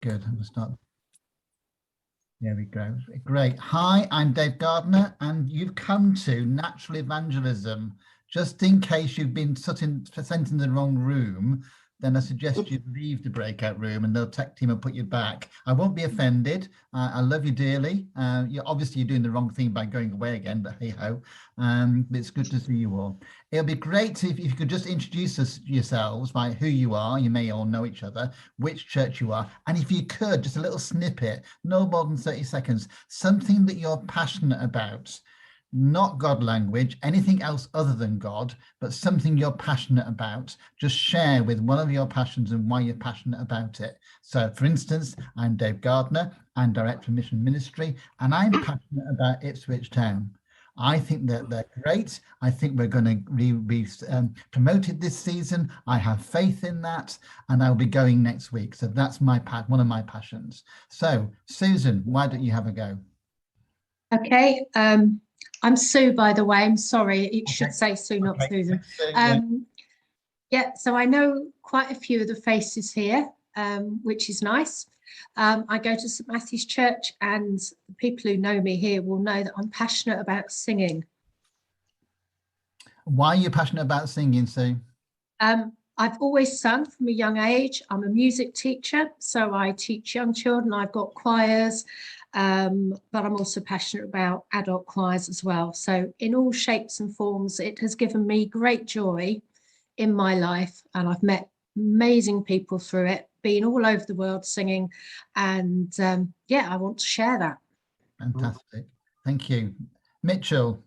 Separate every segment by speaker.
Speaker 1: good. I'm gonna start. There we go. Great. Hi, I'm Dave Gardner, and you've come to Natural Evangelism. Just in case you've been sent in the wrong room, then I suggest you leave the breakout room and the tech team will put you back. I won't be offended. I love you dearly. You're doing the wrong thing by going away again, but hey ho. But it's good to see you all. It'll be great if you could just introduce yourselves by who you are. You may all know each other, which church you are, and if you could, just a little snippet, no more than 30 seconds, something that you're passionate about. Not God language, anything else other than God, but something you're passionate about. Just share with one of your passions and why you're passionate about it. So, for instance, I'm Dave Gardner, I'm Director of Mission Ministry, and I'm passionate about Ipswich Town. I think that they're great. I think we're going to be promoted this season. I have faith in that, and I'll be going next week. So that's one of my passions. So, Susan, why don't you have a go?
Speaker 2: Okay. I'm Sue, by the way. I'm sorry. It should say Sue, not Susan. Yeah, so I know quite a few of the faces here, which is nice. I go to St Matthew's Church, and the people who know me here will know that I'm passionate about singing.
Speaker 1: Why are you passionate about singing, Sue?
Speaker 2: I've always sung from a young age. I'm a music teacher, so I teach young children. I've got choirs, but I'm also passionate about adult choirs as well. So in all shapes and forms, it has given me great joy in my life, and I've met amazing people through it, been all over the world singing, and yeah, I want to share that.
Speaker 1: Fantastic. Thank you. Mitchell.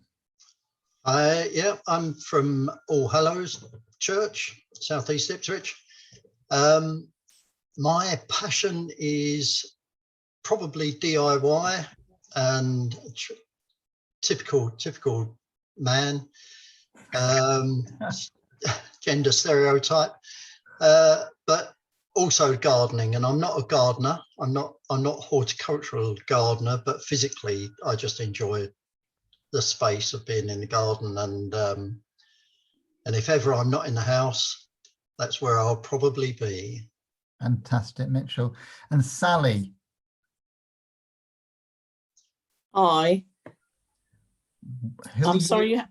Speaker 3: Yeah, I'm from All Hallows Church, Southeast Ipswich. My passion is probably DIY and typical man, gender stereotype, but also gardening. And I'm not a gardener. I'm not horticultural gardener, but physically I just enjoy the space of being in the garden, and if ever I'm not in the house, that's where I'll probably be.
Speaker 1: Fantastic, Mitchell. And Sally.
Speaker 4: Hi. I'm sorry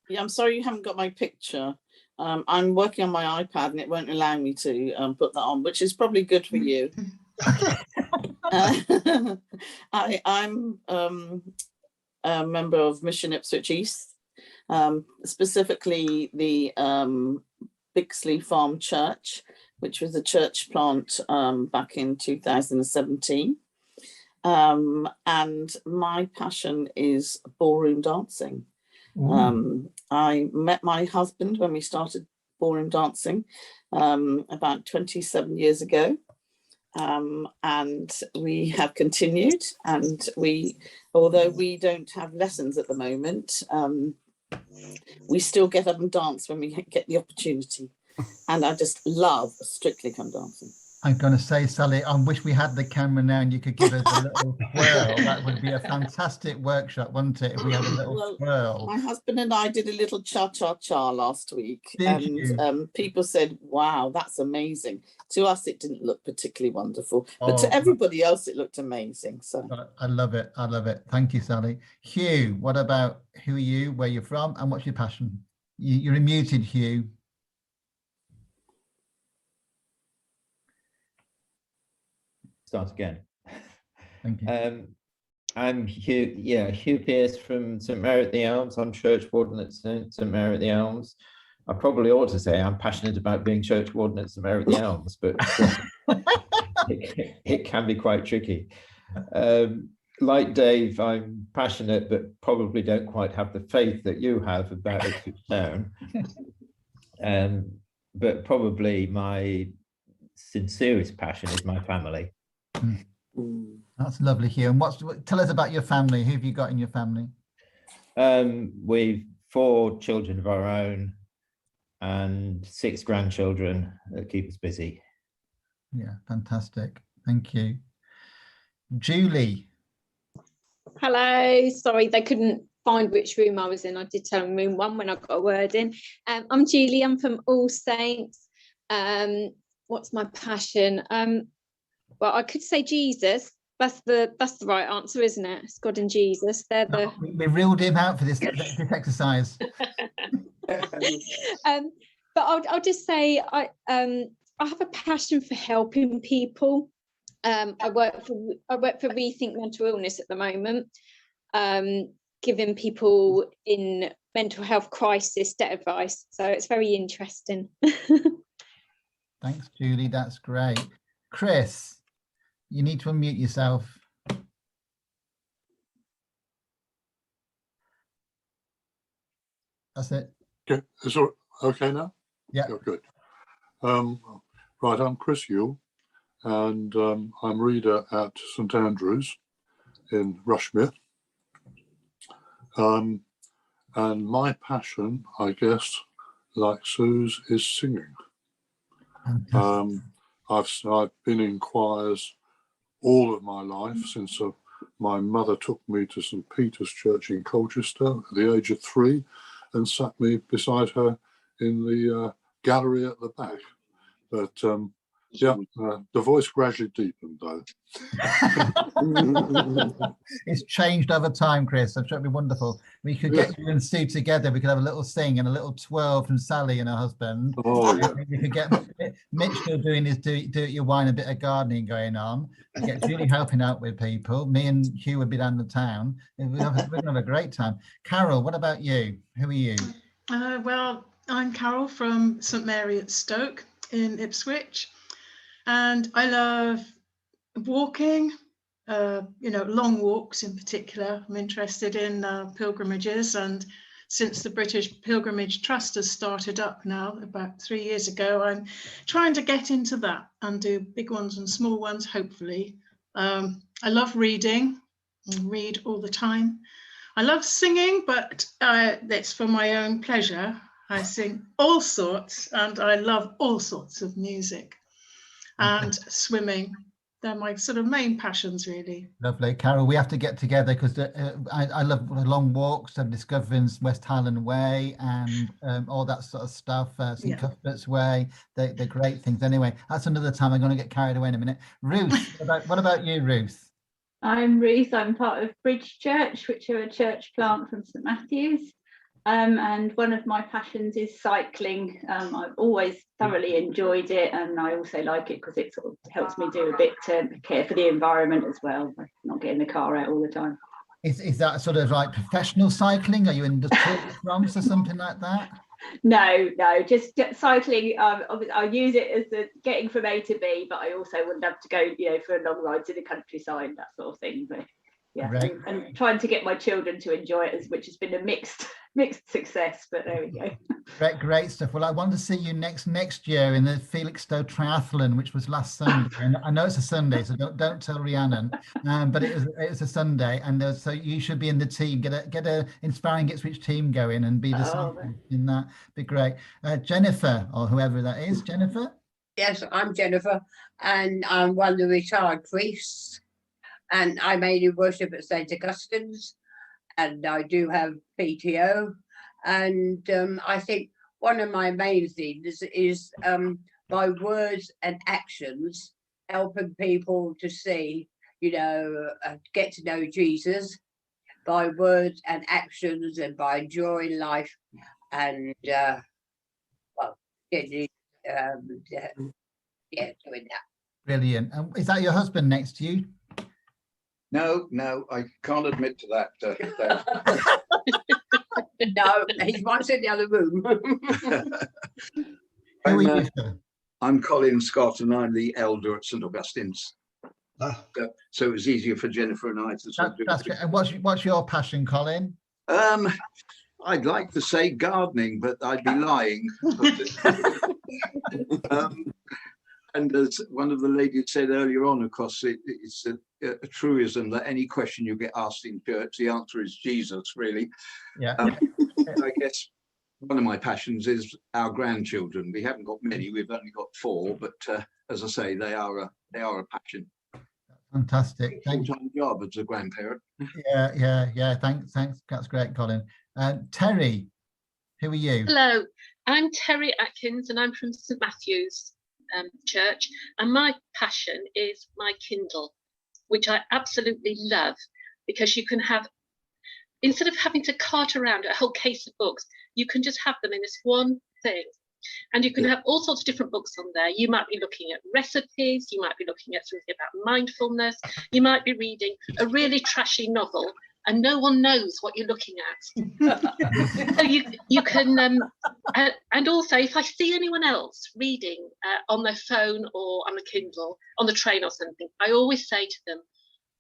Speaker 4: you haven't got my picture. I'm working on my iPad and it won't allow me to put that on, which is probably good for you. I'm a member of Mission Ipswich East, specifically the Bixley Farm Church, which was a church plant back in 2017. And my passion is ballroom dancing. I met my husband when we started ballroom dancing about 27 years ago. And we have continued, and although we don't have lessons at the moment, we still get up and dance when we get the opportunity. And I just love Strictly Come Dancing.
Speaker 1: I'm going to say, Sally, I wish we had the camera now and you could give us a little twirl. That would be a fantastic workshop, wouldn't it, if we had a little twirl?
Speaker 4: My husband and I did a little cha-cha-cha last week. People said, wow, that's amazing. To us, it didn't look particularly wonderful, but to everybody else, it looked amazing. So
Speaker 1: I love it. I love it. Thank you, Sally. Hugh, what about who are you, where you're from, and what's your passion? You're muted, Hugh.
Speaker 5: Start again.
Speaker 1: Thank you.
Speaker 5: I'm Hugh Pearce from St Mary at the Elms. I'm church warden at St Mary at the Elms. I probably ought to say I'm passionate about being church warden at St Mary at the Elms, but it can be quite tricky. Like Dave, I'm passionate, but probably don't quite have the faith that you have about Ipswich Town. But probably my sincerest passion is my family.
Speaker 1: That's lovely, Hugh. And tell us about your family. Who have you got in your family?
Speaker 5: We've 4 children of our own and 6 grandchildren that keep us busy.
Speaker 1: Yeah, fantastic. Thank you. Julie.
Speaker 6: Hello. Sorry, they couldn't find which room I was in. I did tell them room 1 when I got a word in. I'm Julie. I'm from All Saints. What's my passion? Well, I could say Jesus. That's the right answer, isn't it? It's God and Jesus. They're the.
Speaker 1: We reeled him out for this exercise.
Speaker 6: But I'll just say I have a passion for helping people. I work for Rethink Mental Illness at the moment, giving people in mental health crisis debt advice. So it's very interesting.
Speaker 1: Thanks, Julie. That's great. Chris, you need to unmute yourself. That's it.
Speaker 7: Okay, is it okay now?
Speaker 1: Yeah.
Speaker 7: Oh, good. Right, I'm Chris Yule, and I'm reader at St Andrews in Rushmere. And my passion, I guess, like Sue's, is singing. I've been in choirs all of my life since my mother took me to St Peter's Church in Colchester at the age of 3 and sat me beside her in the gallery at the back. But yeah, the voice gradually deepened though.
Speaker 1: It's changed over time, Chris. I'm sure it'd be wonderful. We could get you and Sue together. We could have a little sing and a little twirl from Sally and her husband.
Speaker 7: Oh yeah.
Speaker 1: We could get Mitch still doing his do it your wine, a bit of gardening going on. We get Julie helping out with people. Me and Hugh would be down the town. We're gonna have a great time. Carol, what about you? Who are you?
Speaker 8: Well, I'm Carol from St Mary at Stoke in Ipswich, and I love walking, long walks in particular. I'm interested in pilgrimages, and since the British Pilgrimage Trust has started up now about 3 years ago, I'm trying to get into that and do big ones and small ones, hopefully. I love reading and read all the time. I love singing, but that's for my own pleasure. I sing all sorts, and I love all sorts of music. And swimming. They're my sort of main passions, really.
Speaker 1: Lovely. Carol, we have to get together because I love long walks and discovering West Highland Way and all that sort of stuff, St Cuthbert's Way. They're great things. Anyway, that's another time. I'm going to get carried away in a minute. Ruth, what about you, Ruth?
Speaker 9: I'm Ruth. I'm part of Bridge Church, which are a church plant from St Matthew's. And one of my passions is cycling. I've always thoroughly enjoyed it, and I also like it because it sort of helps me do a bit to care for the environment as well, not getting the car out all the time.
Speaker 1: Is that sort of like professional cycling? Are you in the Tour de France or something like that?
Speaker 9: No, just cycling. I use it as getting from A to B, but I also would love to go, for a long ride to the countryside, that sort of thing. But yeah, and trying to get my children to enjoy it, which has been a mixed success, but there we go.
Speaker 1: Great stuff. Well, I want to see you next year in the Felixstowe Triathlon, which was last Sunday. And I know it's a Sunday, so don't tell Rhiannon. But it was a Sunday, and so you should be in the team. Get a inspiring Ipswich team going and be the in that. Be great. Jennifer, or whoever that is, Jennifer.
Speaker 10: Yes, I'm Jennifer, and I'm one of the retired priests. And I mainly worship at St Augustine's, and I do have PTO. And I think one of my main things is by words and actions, helping people to see, get to know Jesus by words and actions, and by enjoying life, and doing that.
Speaker 1: Brilliant. Is that your husband next to you?
Speaker 11: No, I can't admit to that.
Speaker 10: No, he's once in the other room.
Speaker 11: I'm Colin Scott, and I'm the elder at St Augustine's. So it was easier for Jennifer and I to
Speaker 1: That's good. And what's your passion, Colin?
Speaker 11: I'd like to say gardening, but I'd be lying. And as one of the ladies said earlier on, of course, it's a truism that any question you get asked in church, the answer is Jesus, really.
Speaker 1: Yeah.
Speaker 11: I guess one of my passions is our grandchildren. We haven't got many; we've only got 4. But as I say, they are a passion.
Speaker 1: Fantastic.
Speaker 11: Full-time job as a grandparent.
Speaker 1: Yeah. Thanks. That's great, Colin. Terry, who are you?
Speaker 12: Hello, I'm Terry Atkins, and I'm from St Matthew's. church, and my passion is my Kindle, which I absolutely love, because you can have, instead of having to cart around a whole case of books, you can just have them in this one thing. And you can have all sorts of different books on there. You might be looking at recipes, you might be looking at something about mindfulness, you might be reading a really trashy novel and no one knows what you're looking at. So you can, and also if I see anyone else reading on their phone or on a Kindle, on the train or something, I always say to them,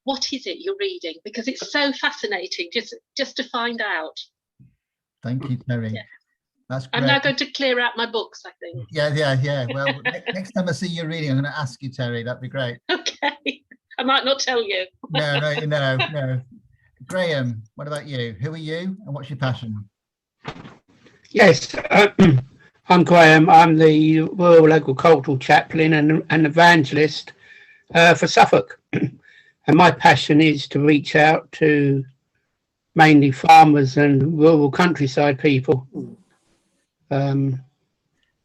Speaker 12: what is it you're reading? Because it's so fascinating just to find out.
Speaker 1: Thank you, Terry.
Speaker 12: Yeah.
Speaker 1: That's great.
Speaker 12: I'm now going to clear out my books, I think.
Speaker 1: Yeah. Well, next time I see you reading, I'm going to ask you, Terry. That'd be great.
Speaker 12: Okay. I might not tell you.
Speaker 1: No. Graham, what about you? Who are you and what's your passion?
Speaker 13: Yes, I'm Graham. I'm the Royal Local Cultural Chaplain and Evangelist for Suffolk. And my passion is to reach out to mainly farmers and rural countryside people.
Speaker 1: And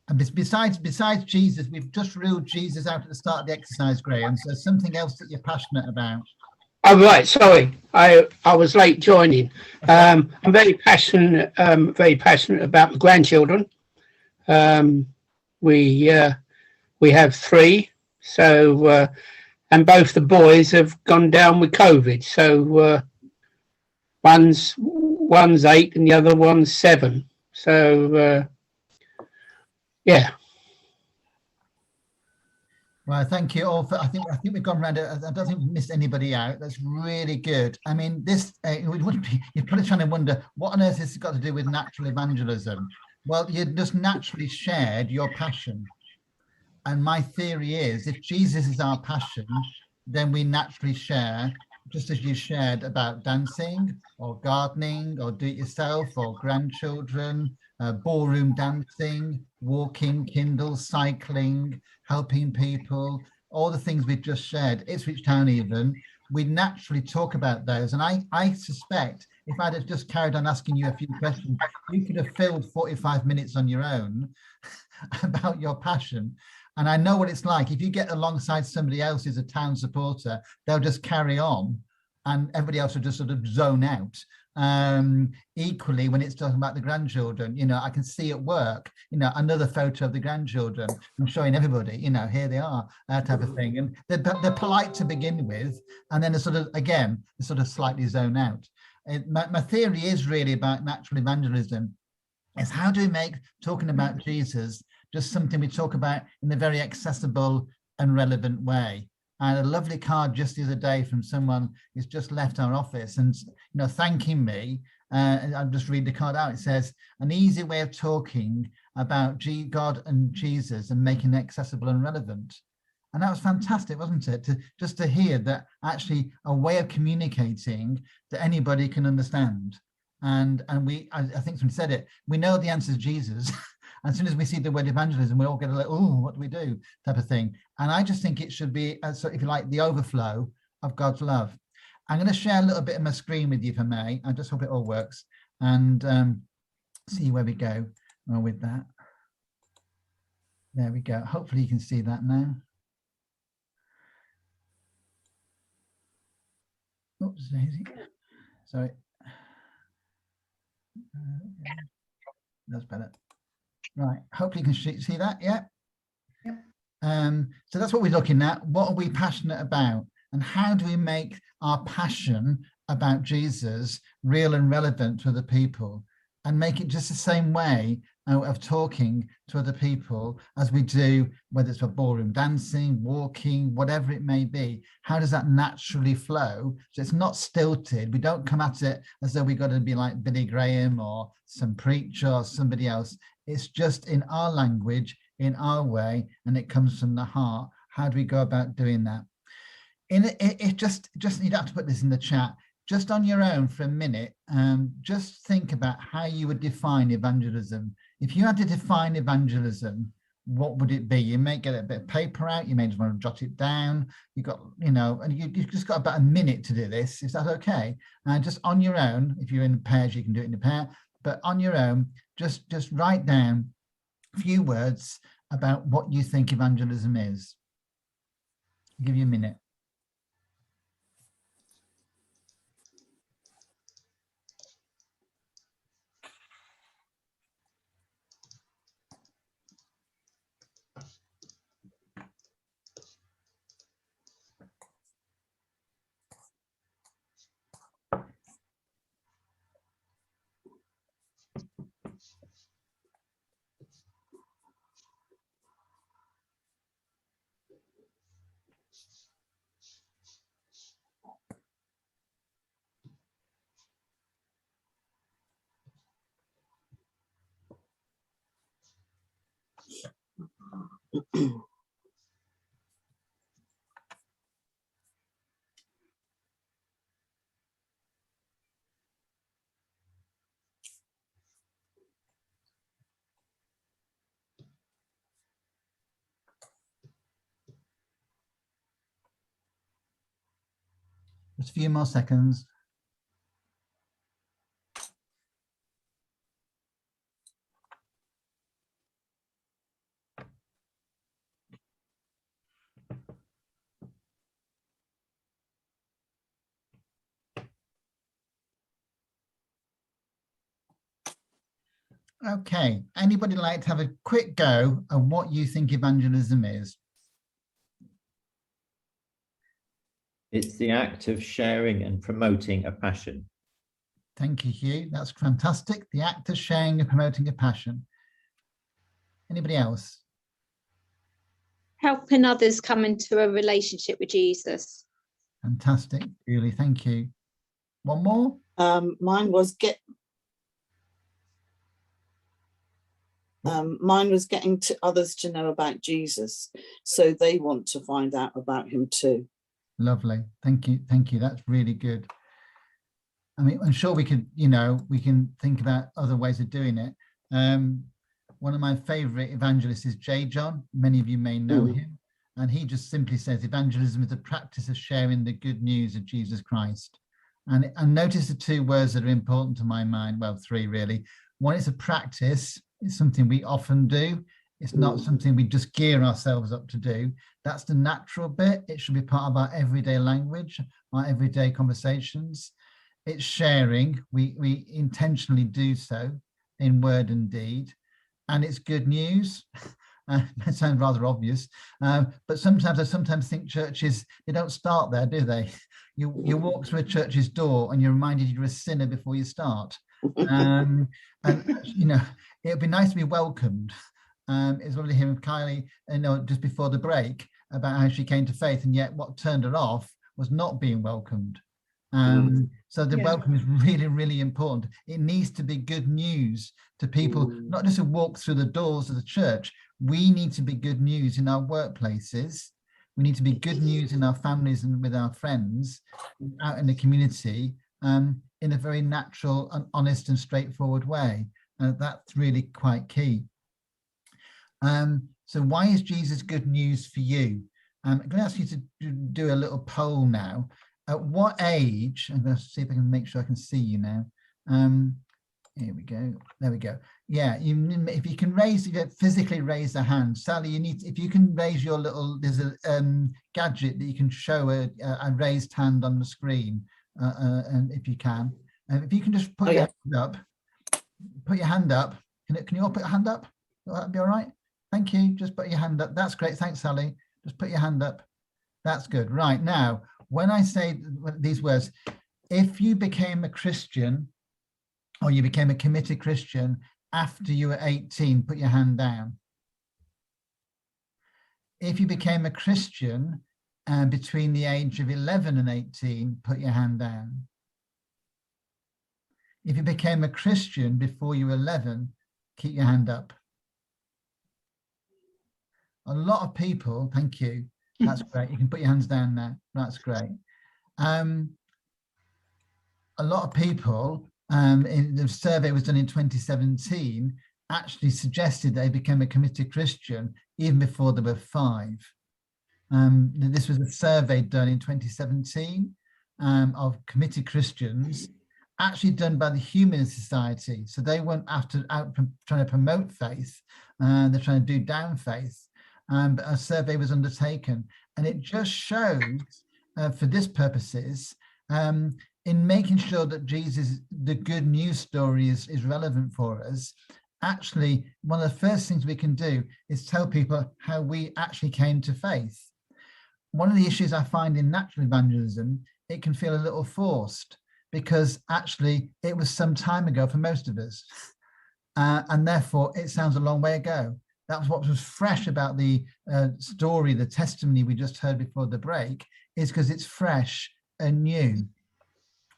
Speaker 1: besides Jesus, we've just ruled Jesus out at the start of the exercise, Graham. So something else that you're passionate about.
Speaker 13: Oh right, sorry, I was late joining. I'm very passionate about my grandchildren. We have 3, so and both the boys have gone down with COVID. So one's 8 and the other one's 7. So yeah.
Speaker 1: Well, thank you all for. I think we've gone around. I don't think we've missed anybody out. That's really good. I mean, this you're probably trying to wonder what on earth has got to do with natural evangelism. Well, you just naturally shared your passion, and my theory is, if Jesus is our passion, then we naturally share, just as you shared about dancing or gardening or do-it-yourself or grandchildren, ballroom dancing, walking, Kindle, cycling, helping people, all the things we've just shared, Ipswich Town even, we naturally talk about those. And I suspect if I'd have just carried on asking you a few questions, you could have filled 45 minutes on your own about your passion. And I know what it's like. If you get alongside somebody else who's a town supporter, they'll just carry on and everybody else will just sort of zone out. Equally, when it's talking about the grandchildren, I can see at work, another photo of the grandchildren. I'm showing everybody, here they are, that type of thing. And they're polite to begin with, and then they sort of slightly zone out. My theory is really about natural evangelism, is how do we make talking about Jesus just something we talk about in a very accessible and relevant way. I had a lovely card just the other day from someone who's just left our office and, thanking me. And I'll just read the card out. It says, an easy way of talking about God and Jesus and making it accessible and relevant. And that was fantastic, wasn't it? Just to hear that actually a way of communicating that anybody can understand. And I think someone said it, we know the answer is Jesus. As soon as we see the word evangelism, we all get like, oh, what do we do? Type of thing. And I just think it should be, so if you like, the overflow of God's love. I'm going to share a little bit of my screen with you, if I may. I just hope it all works and see where we go with that. There we go. Hopefully you can see that now. Oops, Daisy. Sorry. That's better. Right, hopefully you can see that, yeah? Yep. So that's what we're looking at. What are we passionate about? And how do we make our passion about Jesus real and relevant to other people? And make it just the same way of talking to other people as we do, whether it's for ballroom dancing, walking, whatever it may be. How does that naturally flow? So it's not stilted. We don't come at it as though we've got to be like Billy Graham or some preacher or somebody else. It's just in our language, in our way, and it comes from the heart. How do we go about doing that? It just you'd have to put this in the chat. Just on your own for a minute, just think about how you would define evangelism. If you had to define evangelism, what would it be? You may get a bit of paper out, you may just want to jot it down. You've got, and you've just got about a minute to do this. Is that okay? And just on your own, if you're in pairs, you can do it in a pair, but on your own, just write down few words about what you think evangelism is. I'll give you a minute. Just a few more seconds. Okay, anybody like to have a quick go at what you think evangelism is?
Speaker 5: It's the act of sharing and promoting a passion.
Speaker 1: Thank you, Hugh. That's fantastic. The act of sharing and promoting a passion. Anybody else?
Speaker 6: Helping others come into a relationship with Jesus.
Speaker 1: Fantastic, Julie. Thank you. One more?
Speaker 4: Mine was getting to others to know about Jesus, so they want to find out about him too.
Speaker 1: Lovely. Thank you. Thank you. That's really good. I mean, I'm sure we could, we can think about other ways of doing it. One of my favorite evangelists is J. John. Many of you may know him. And he just simply says, evangelism is the practice of sharing the good news of Jesus Christ. And notice the two words that are important to my mind. Well, three really. One is a practice. It's something we often do. It's not something we just gear ourselves up to do. That's the natural bit. It should be part of our everyday language, our everyday conversations. It's sharing. We intentionally do so in word and deed. And it's good news. It sounds rather obvious, but sometimes I think churches, they don't start there, do they? You walk through a church's door and you're reminded you're a sinner before you start. And it'd be nice to be welcomed. It's lovely hearing Kylie, just before the break about how she came to faith, and yet what turned her off was not being welcomed. So the welcome is really, really important. It needs to be good news to people, not just who walk through the doors of the church. We need to be good news in our workplaces. We need to be good news in our families and with our friends, out in the community, in a very natural and honest and straightforward way. That's really quite key. So why is Jesus good news for you? I'm going to ask you to do a little poll now. At what age, I'm going to see if I can make sure I can see you now. Here we go. There we go. Yeah, if you can physically raise a hand. Sally, if you can raise your little, there's a gadget that you can show a raised hand on the screen, and if you can. If you can just put your hand up. Put your hand up. Can you all put your hand up? Will that be all right? Thank you. Just put your hand up. That's great. Thanks, Sally. Just put your hand up. That's good. Right, now, when I say these words, if you became a Christian or you became a committed Christian after you were 18, put your hand down. If you became a Christian between the age of 11 and 18, put your hand down. If you became a Christian before you were 11, keep your hand up. A lot of people, thank you. That's great. You can put your hands down now. That's great. A lot of people, in the survey was done in 2017, actually suggested they became a committed Christian even before they were 5. This was a survey done in 2017 of committed Christians, actually done by the Humanist Society. So they weren't out trying to promote faith, they're trying to do down faith. But a survey was undertaken, and it just shows, for this purposes, in making sure that Jesus, the good news story, is relevant for us. Actually, one of the first things we can do is tell people how we actually came to faith. One of the issues I find in natural evangelism, it can feel a little forced, because actually it was some time ago for most of us. And therefore it sounds a long way ago. That was what was fresh about the story, the testimony we just heard before the break, is because it's fresh and new.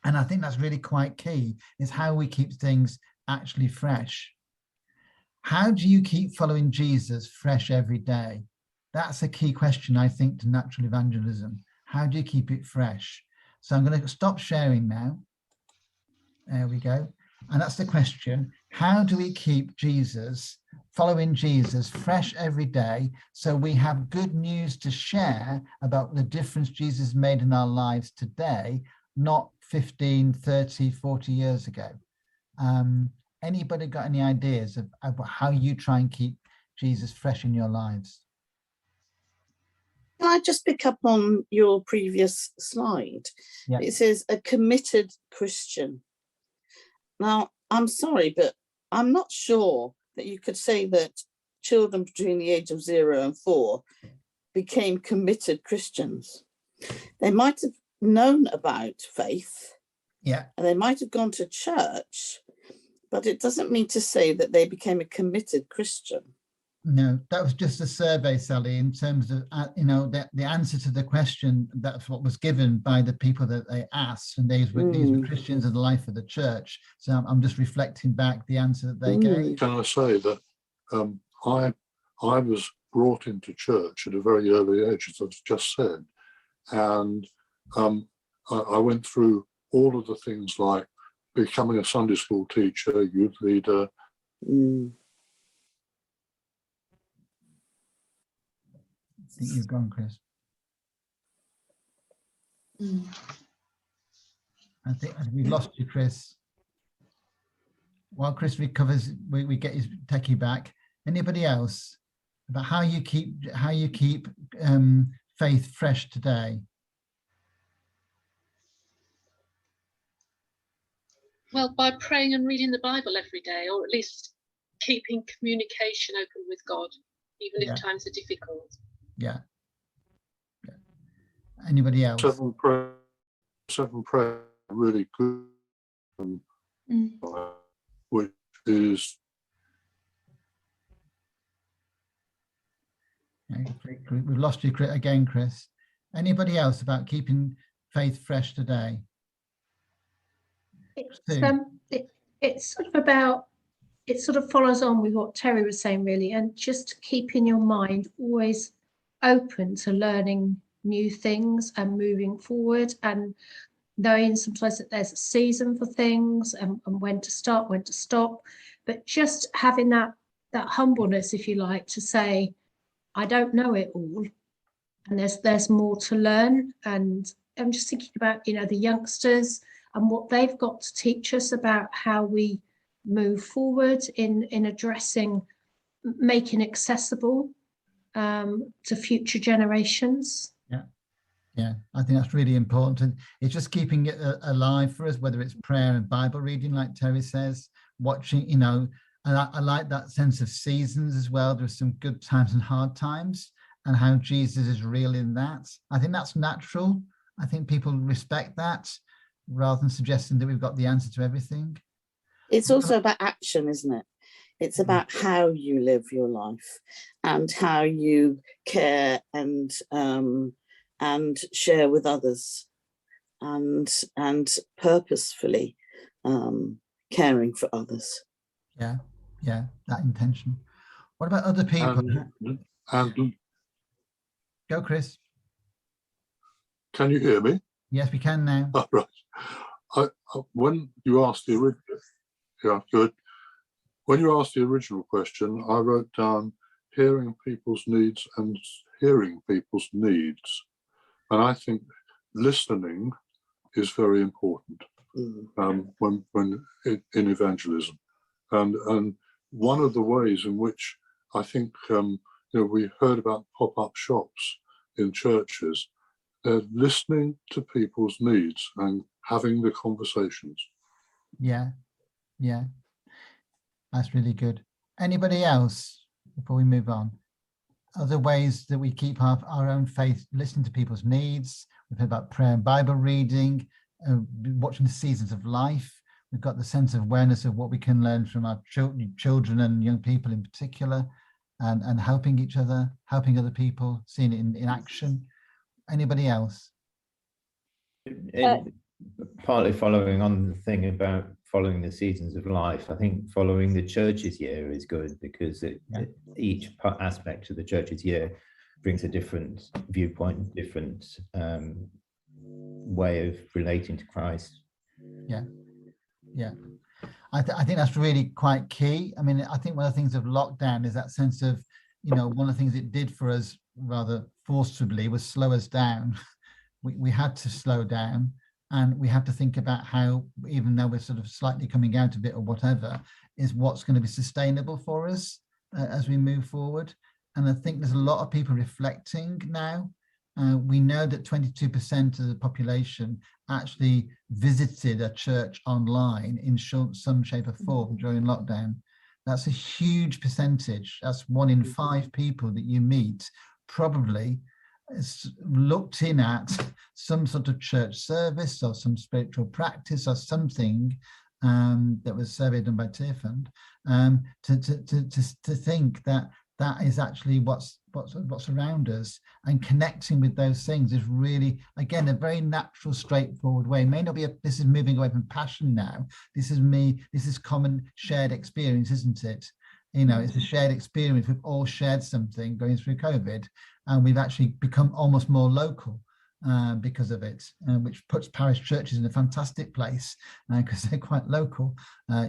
Speaker 1: And I think that's really quite key, is how we keep things actually fresh. How do you keep following Jesus fresh every day? That's a key question, I think, to natural evangelism. How do you keep it fresh? So I'm going to stop sharing now. There we go. And that's the question. How do we keep Jesus, following Jesus, fresh every day, so we have good news to share about the difference Jesus made in our lives today, not 15, 30, 40 years ago? Anybody got any ideas of how you try and keep Jesus fresh in your lives?
Speaker 4: Can I just pick up on your previous slide?
Speaker 1: Yeah.
Speaker 4: It says a committed Christian. Now, I'm sorry, but I'm not sure that you could say that children between the age of 0 and 4 became committed Christians. They might have known about faith,
Speaker 1: yeah,
Speaker 4: and they might have gone to church, but it doesn't mean to say that they became a committed Christian.
Speaker 1: No, that was just a survey, Sally, in terms of, the answer to the question. That's what was given by the people that they asked, and these were Christians in the life of the church. So I'm just reflecting back the answer that they gave.
Speaker 7: Can I say that I was brought into church at a very early age, as I've just said, and I went through all of the things like becoming a Sunday school teacher, youth leader.
Speaker 1: I think you've gone, Chris. I think we've lost you, Chris. While Chris recovers, we get his techie back. Anybody else about how you keep faith fresh today?
Speaker 12: Well, by praying and reading the Bible every day, or at least keeping communication open with God, even if times are difficult.
Speaker 1: Yeah. Anybody else?
Speaker 7: Seven prayer really good, which is.
Speaker 1: We've lost you again, Chris. Anybody else about keeping faith fresh today?
Speaker 2: It's sort of about, it sort of follows on with what Terry was saying, really, and just keeping your mind always open to learning new things and moving forward, and knowing sometimes that there's a season for things and when to start, when to stop, but just having that humbleness, if you like, to say, I don't know it all, and there's more to learn. And I'm just thinking about, the youngsters and what they've got to teach us about how we move forward in addressing, making accessible to future generations.
Speaker 1: Yeah, I think that's really important. And it's just keeping it alive for us, whether it's prayer and Bible reading, like Terry says, watching, and I like that sense of seasons as well. There's some good times and hard times, and how Jesus is real in that. I think that's natural. I think people respect that, rather than suggesting that we've got the answer to everything.
Speaker 4: It's also about action, isn't it? It's about how you live your life and how you care and share with others, and purposefully caring for others.
Speaker 1: Yeah, that intention. What about other people?
Speaker 7: And
Speaker 1: go, Chris.
Speaker 7: Can you hear me?
Speaker 1: Yes, we can now.
Speaker 7: Oh, right. When you asked the original, yeah, good. When you asked the original question, I wrote down hearing people's needs and hearing people's needs. And I think listening is very important. when in evangelism, and one of the ways in which I think we heard about pop-up shops in churches. They're listening to people's needs and having the conversations.
Speaker 1: Yeah, that's really good. Anybody else before we move on? Other ways that we keep our own faith, listening to people's needs. We've heard about prayer and Bible reading, watching the seasons of life. We've got the sense of awareness of what we can learn from our children and young people in particular, and helping each other, helping other people, seeing it in action. Anybody else?
Speaker 5: Partly following on the thing about following the seasons of life, I think following the church's year is good, because each aspect of the church's year brings a different viewpoint, different way of relating to Christ.
Speaker 1: Yeah. I think that's really quite key. I mean, I think one of the things of lockdown is that sense of, one of the things it did for us rather forcibly was slow us down. We had to slow down, and we have to think about how, even though we're sort of slightly coming out of it or whatever, is what's going to be sustainable for us as we move forward. And I think there's a lot of people reflecting now. We know that 22% of the population actually visited a church online in some shape or form during lockdown. That's a huge percentage. That's 1 in 5 people that you meet probably looked in at some sort of church service or some spiritual practice or something that was survey done by Tearfund, to think that is actually what's around us, and connecting with those things is really, again, a very natural, straightforward way. It may not be this is moving away from passion now. This is common shared experience, isn't it? It's a shared experience. We've all shared something going through COVID, and we've actually become almost more local because of it, which puts parish churches in a fantastic place because they're quite local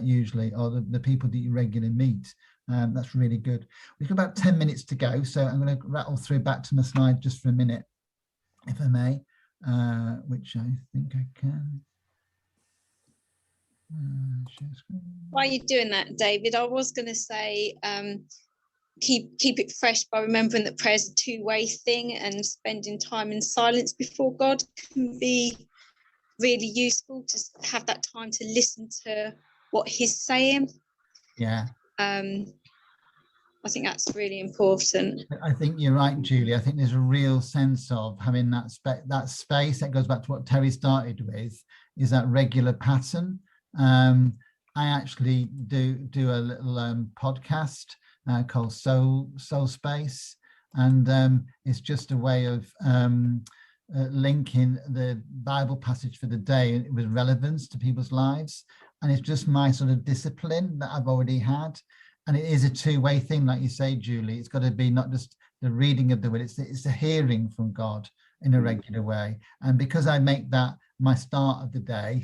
Speaker 1: usually, or the people that you regularly meet. That's really good. We've got about 10 minutes to go, so I'm going to rattle through back to my slide just for a minute, if I may, which I think I can.
Speaker 6: While you're doing that, David, I was going to say keep it fresh by remembering that prayer is a two-way thing, and spending time in silence before God can be really useful, to have that time to listen to what He's saying.
Speaker 1: Yeah.
Speaker 6: I think that's really important. I
Speaker 1: think you're right, Julie. I think there's a real sense of having that space. That goes back to what Terry started with, is that regular pattern. I actually do a little podcast called Soul Space, and it's just a way of linking the Bible passage for the day with relevance to people's lives, and it's just my sort of discipline that I've already had. And it is a two-way thing, like you say, Julie. It's got to be not just the reading of the word, it's the hearing from God in a regular way. And because I make that my start of the day,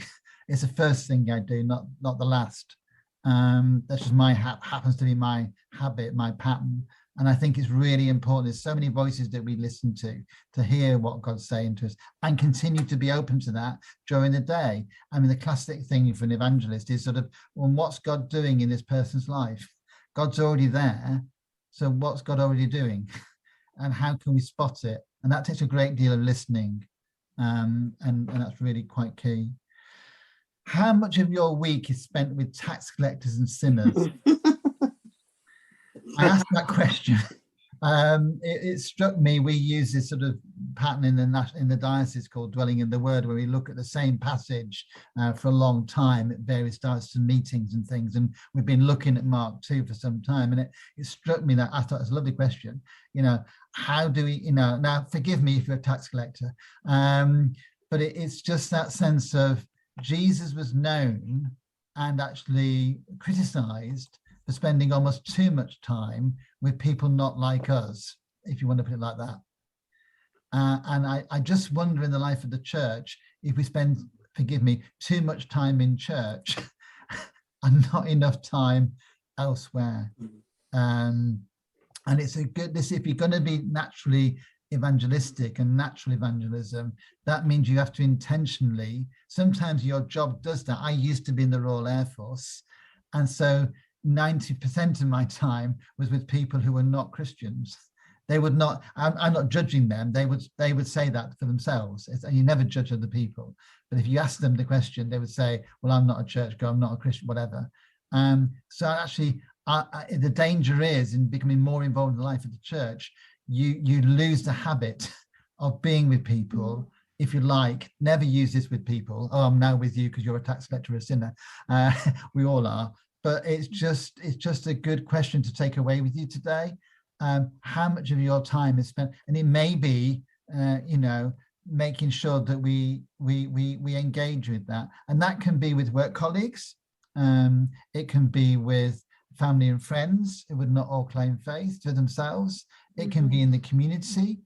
Speaker 1: it's the first thing I do, not the last. That's just happens to be my habit, my pattern. And I think it's really important. There's so many voices that we listen to hear what God's saying to us, and continue to be open to that during the day. I mean, the classic thing for an evangelist is sort of, well, what's God doing in this person's life? God's already there, so what's God already doing? And how can we spot it? And that takes a great deal of listening, and that's really quite key. How much of your week is spent with tax collectors and sinners? I asked that question. It struck me, we use this sort of pattern in the diocese called Dwelling in the Word, where we look at the same passage for a long time at various diocesan meetings and things, and we've been looking at Mark 2 for some time, and it struck me that I thought it was a lovely question. How do we, now forgive me if you're a tax collector, but it's just that sense of Jesus was known and actually criticized for spending almost too much time with people not like us, if you want to put it like that. And I just wonder in the life of the church, if we spend, forgive me, too much time in church and not enough time elsewhere. And it's a good, if you're going to be naturally evangelistic and natural evangelism, that means you have to intentionally, sometimes your job does that. I used to be in the Royal Air Force, and so 90% of my time was with people who were not Christians. They would not, I'm not judging them, they would say that for themselves. You never judge other people, but if you ask them the question, they would say, well, I'm not a churchgoer, I'm not a Christian, whatever. So actually, the danger is in becoming more involved in the life of the church, you lose the habit of being with people. If you like, never use this with people. Oh, I'm now with you because you're a tax collector or a sinner. We all are. But it's just a good question to take away with you today. How much of your time is spent? And it may be, making sure that we engage with that. And that can be with work colleagues. It can be with family and friends who would not all claim faith to themselves. It can be in the community.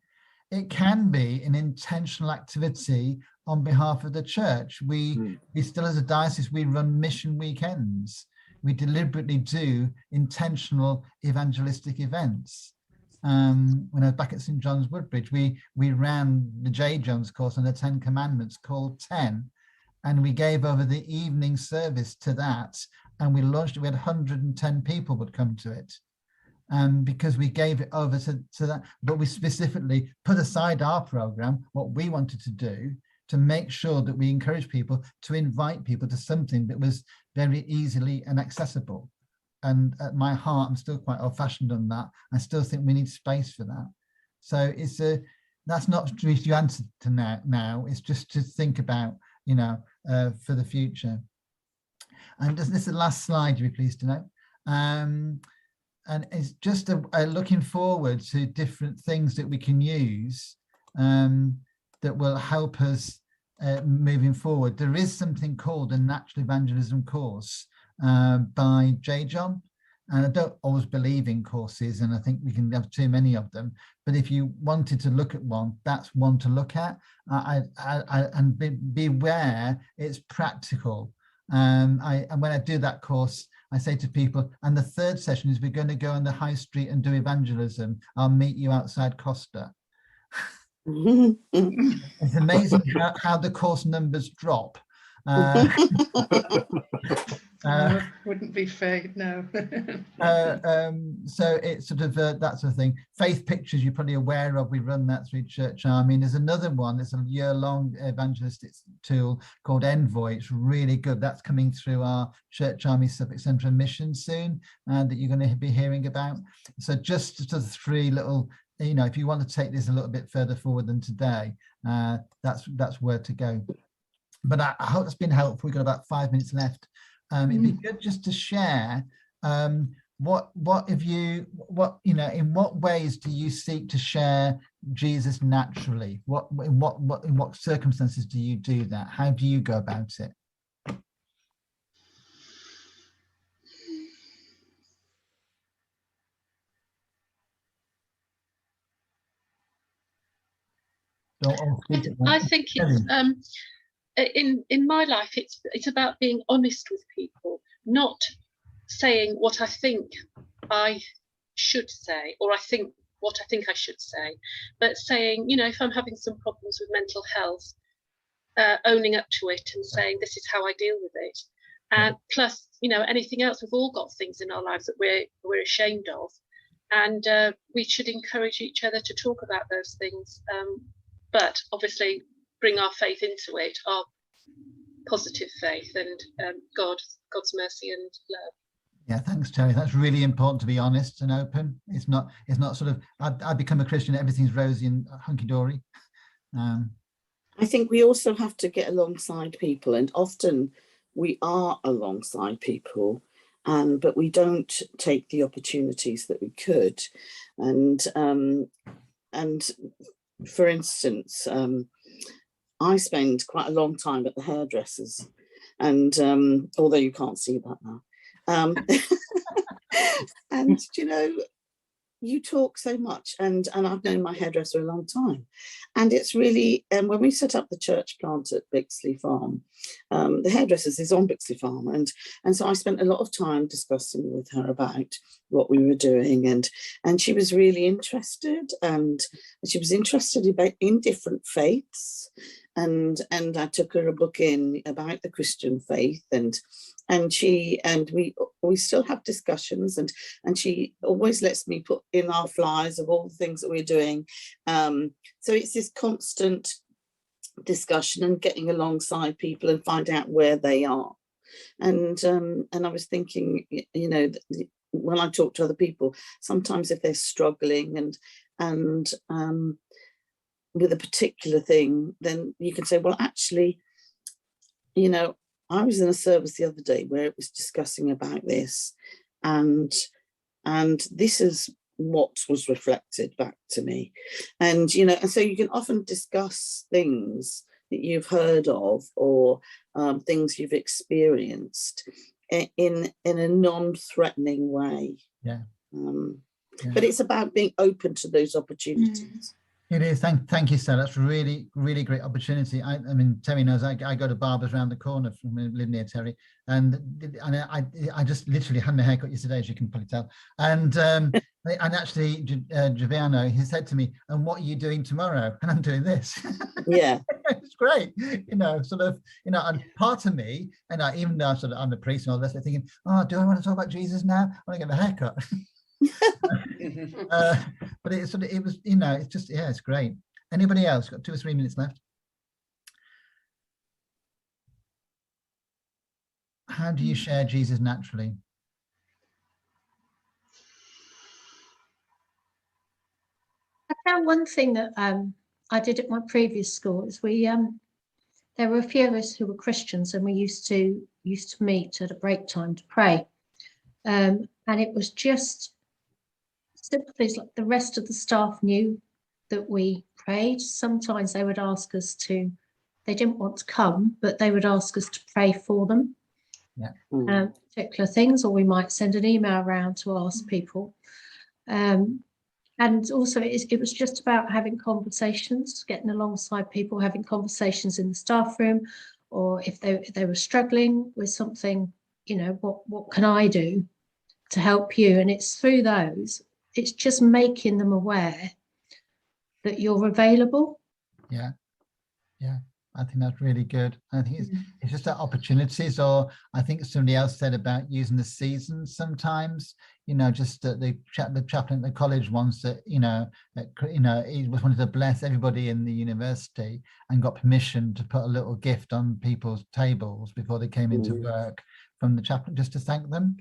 Speaker 1: It can be an intentional activity on behalf of the church. We still, as a diocese, we run mission weekends. We deliberately do intentional evangelistic events. When I was back at St. John's Woodbridge, we ran the J. Jones course on the 10 Commandments called 10, and we gave over the evening service to that, and we launched it. We had 110 people would come to it, because we gave it over to that. But we specifically put aside our program, what we wanted to do, to make sure that we encourage people to invite people to something that was very easily and accessible. And at my heart, I'm still quite old-fashioned on that. I still think we need space for that. So that's not to answer to now. It's just to think about, for the future. And this is the last slide, you'll be pleased to know. And it's just a looking forward to different things that we can use that will help us moving forward. There is something called a Natural Evangelism course by J. John, and I don't always believe in courses, and I think we can have too many of them, but if you wanted to look at one, that's one to look at. And beware, it's practical. And when I do that course, I say to people, and the third session is we're going to go on the high street and do evangelism. I'll meet you outside Costa. It's amazing how the course numbers drop.
Speaker 8: Wouldn't be fair, no.
Speaker 1: So it's sort of that sort of thing. Faith Pictures, you're probably aware of. We run that through Church Army. And there's another one. It's a year-long evangelistic tool called Envoy. It's really good. That's coming through our Church Army Suffolk Centre of Mission soon, that you're going to be hearing about. So just sort of three little, if you want to take this a little bit further forward than today, that's where to go. But I hope it's been helpful. We've got about 5 minutes left. It'd be good just to share in what ways do you seek to share Jesus naturally? In what circumstances do you do that? How do you go about it?
Speaker 12: I think it's in my life, it's about being honest with people, not saying what I think I should say, or what I think I should say, but saying, if I'm having some problems with mental health, owning up to it and saying this is how I deal with it. And plus, anything else, we've all got things in our lives that we're ashamed of, and we should encourage each other to talk about those things, but obviously bring our faith into it, our positive faith, and God's mercy and love. Yeah,
Speaker 1: thanks, Terry. That's really important, to be honest and open. It's not sort of I become a Christian, everything's rosy and hunky-dory.
Speaker 4: I think we also have to get alongside people, and often we are alongside people, but we don't take the opportunities that we could. And for instance, I spend quite a long time at the hairdressers, and although you can't see that now, and you talk so much, and I've known my hairdresser a long time, and it's really, and when we set up the church plant at Bixley Farm, the hairdressers is on Bixley Farm, and so I spent a lot of time discussing with her about what we were doing, and she was really interested, and she was interested in different faiths, and I took her a book in about the Christian faith, and we still have discussions, and she always lets me put in our flyers of all the things that we're doing. So it's this constant discussion and getting alongside people and find out where they are. And I was thinking, you know, when I talk to other people, sometimes if they're struggling and with a particular thing, then you can say, well, actually, you know, I was in a service the other day where it was discussing about this, and this is what was reflected back to me. And, you know, and so you can often discuss things that you've heard of, or things you've experienced in a non-threatening way.
Speaker 1: Yeah.
Speaker 4: But it's about being open to those opportunities.
Speaker 1: It is. Thank you, Sarah. That's really great opportunity. I mean, Terry knows I go to barbers around the corner from live near Terry, and I just literally had my haircut yesterday, as you can probably tell. And actually, Giuliano, he said to me, "And what are you doing tomorrow?" And I'm doing this.
Speaker 4: Yeah,
Speaker 1: it's great. You know, sort of. You know, and part of me, and even though I'm the priest and all this, I'm thinking, "Oh, do I want to talk about Jesus now? I want to get a haircut." But it sort of, it was, you know, it's just, yeah, it's great. Anybody else? Got 2 or 3 minutes left. How do you share Jesus naturally?
Speaker 2: I found one thing that I did at my previous school is there were a few of us who were Christians, and we used to meet at a break time to pray, and it was just simple things like the rest of the staff knew that we prayed. Sometimes they would ask us to, they didn't want to come, but they would ask us to pray for them.
Speaker 1: Yeah.
Speaker 2: Particular things, or we might send an email around to ask people. And also it was just about having conversations, getting alongside people, having conversations in the staff room, or if they were struggling with something, you know, what can I do to help you? And it's through those, it's just making them aware that you're available.
Speaker 1: Yeah. I think that's really good. I think it's just that opportunities, or I think somebody else said about using the seasons sometimes, you know, just the chaplain at the college once that, you know, he wanted to bless everybody in the university and got permission to put a little gift on people's tables before they came into work from the chaplain, just to thank them.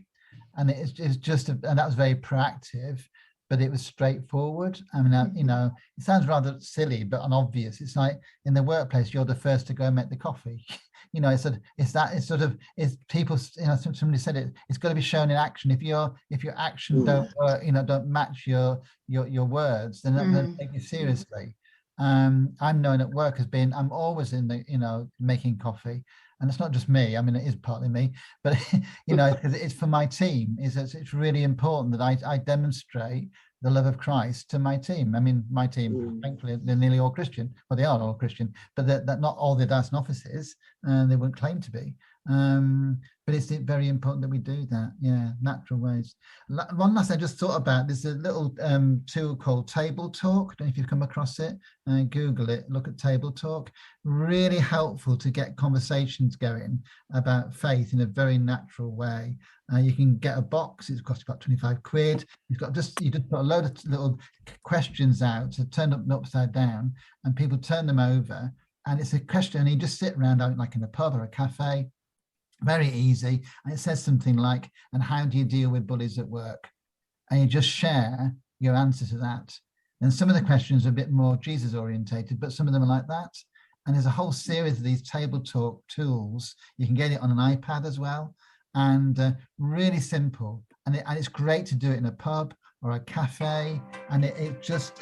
Speaker 1: And it's just, and that was very proactive, but it was straightforward. I mean, you know, it sounds rather silly, but unobvious. It's like in the workplace, you're the first to go and make the coffee. You know, it's people, you know, somebody said it's got to be shown in action. If your action don't work, you know, don't match your words, then they're not going to take you seriously. I'm known at work as being, I'm always in the, you know, making coffee. And it's not just me, I mean, it is partly me, but, you know, it's for my team. It's really important that I demonstrate the love of Christ to my team. I mean, my team, thankfully, they're nearly all Christian. Well, they are all Christian, but that not all the diocese offices, and they wouldn't claim to be. But it's very important that we do that. Yeah, natural ways. One last I just thought about, there's a little tool called Table Talk. I don't know if you've come across it. Google it, look at Table Talk. Really helpful to get conversations going about faith in a very natural way. You can get a box, it's cost about 25 quid. You just put a load of little questions out to turn up and upside down, and people turn them over. And it's a question, and you just sit around out like in a pub or a cafe. Very easy. And it says something like, and how do you deal with bullies at work? And you just share your answer to that. And some of the questions are a bit more Jesus orientated, but some of them are like that. And there's a whole series of these Table Talk tools. You can get it on an iPad as well. And really simple. And it's great to do it in a pub or a cafe. And I just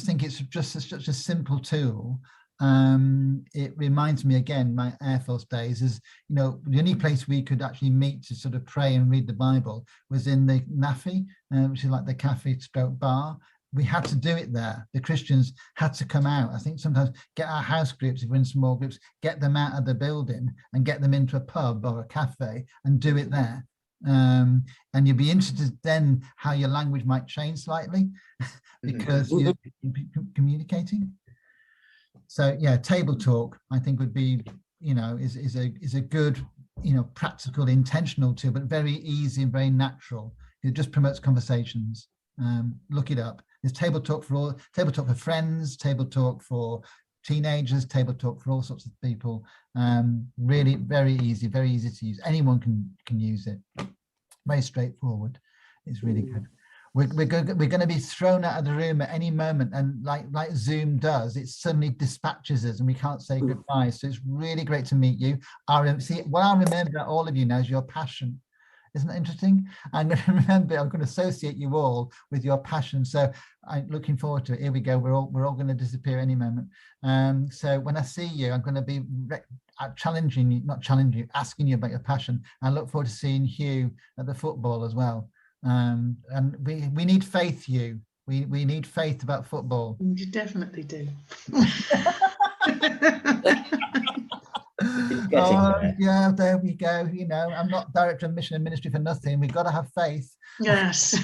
Speaker 1: think it's just such a simple tool. it reminds me again, my Air Force days is, you know, the only place we could actually meet to sort of pray and read the Bible was in the NAFI, which is like the cafe stroke bar. We had to do it there. The Christians had to come out. I think sometimes get our house groups, if we're in small groups, get them out of the building and get them into a pub or a cafe and do it there. And you'd be interested then how your language might change slightly because you're communicating. So yeah, table talk I think would be, you know, is a good, you know, practical, intentional tool, but very easy and very natural. It just promotes conversations. Look it up. There's table talk for all, table talk for friends, table talk for teenagers, table talk for all sorts of people. Really very easy to use. Anyone can use it. Very straightforward. It's really good. We're going to be thrown out of the room at any moment, and like Zoom does, it suddenly dispatches us and we can't say goodbye. So it's really great to meet you. See, what I remember about all of you now is your passion. Isn't that interesting? I'm going to remember, I'm going to associate you all with your passion. So I'm looking forward to it. Here we go. We're all going to disappear any moment. So when I see you, I'm going to be challenging you, not challenging you, asking you about your passion. I look forward to seeing Hugh at the football as well. And we need faith, Hugh. We need faith about football.
Speaker 8: You definitely do.
Speaker 1: Yeah, there we go. You know, I'm not director of mission and ministry for nothing. We've got to have faith.
Speaker 8: Yes.